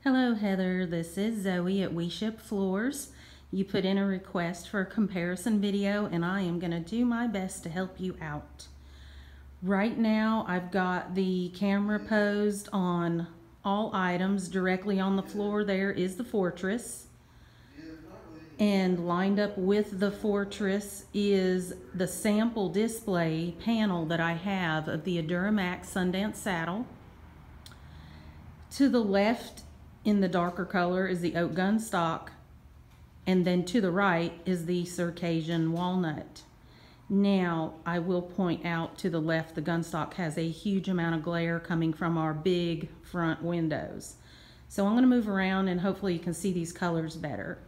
Hello Heather, this is Zoe at WeShipFloors. You put in a request for a comparison video and I am going to do my best to help you out. Right now I've got the camera posed on all items. Directly on the floor there is the Fortress. And lined up with the Fortress is the sample display panel that I have of the Duramax Sundance saddle. To the left in the darker color is the oak Gunstock, and then to the right is the Circassian Walnut. Now I will point out to the left the Gunstock has a huge amount of glare coming from our big front windows. So I'm going to move around and hopefully you can see these colors better.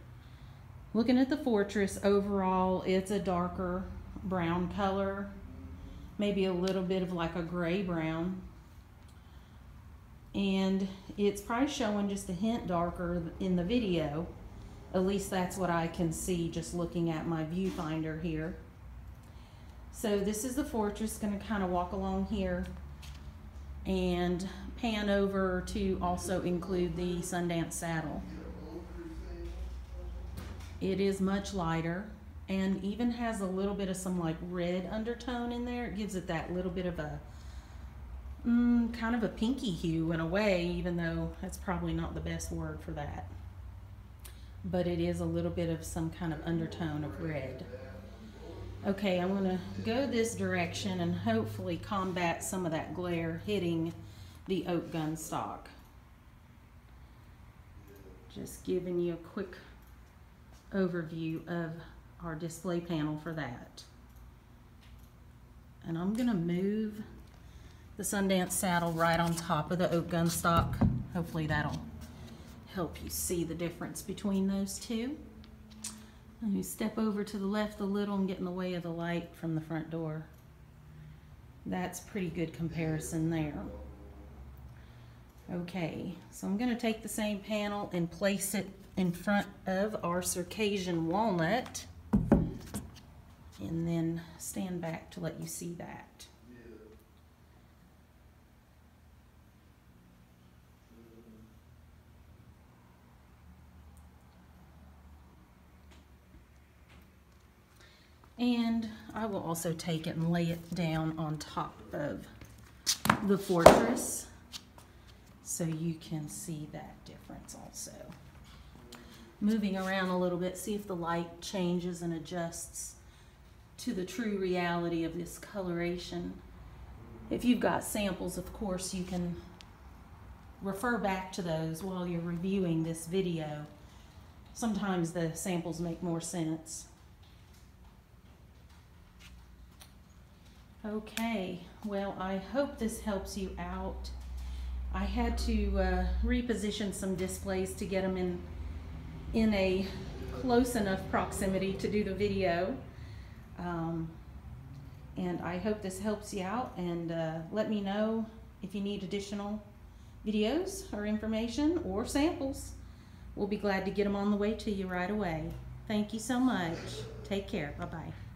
Looking at the Fortress, overall it's a darker brown color, maybe a little bit of like a gray brown. And it's probably showing just a hint darker in the video. At least that's what I can see just looking at my viewfinder here. So this is the Fortress. Going to kind of walk along here and pan over to also include the Sundance saddle. It is much lighter and even has a little bit of some like red undertone in there. It gives it that little bit of a kind of a pinky hue in a way, even though that's probably not the best word for that. But it is a little bit of some kind of undertone of red. Okay, I'm going to go this direction and hopefully combat some of that glare hitting the oak Gunstock. Just giving you a quick overview of our display panel for that. And I'm going to move the Sundance saddle right on top of the oak Gunstock. Hopefully that'll help you see the difference between those two. Let me step over to the left a little and get in the way of the light from the front door. That's pretty good comparison there. Okay, so I'm going to take the same panel and place it in front of our Circassian Walnut and then stand back to let you see that. And I will also take it and lay it down on top of the Fortress so you can see that difference also. Moving around a little bit, see if the light changes and adjusts to the true reality of this coloration. If you've got samples, of course, you can refer back to those while you're reviewing this video. Sometimes the samples make more sense. Okay, well, I hope this helps you out. I had to reposition some displays to get them in a close enough proximity to do the video. And I hope this helps you out, and let me know if you need additional videos or information or samples. We'll be glad to get them on the way to you right away. Thank you so much. Take care. Bye-bye.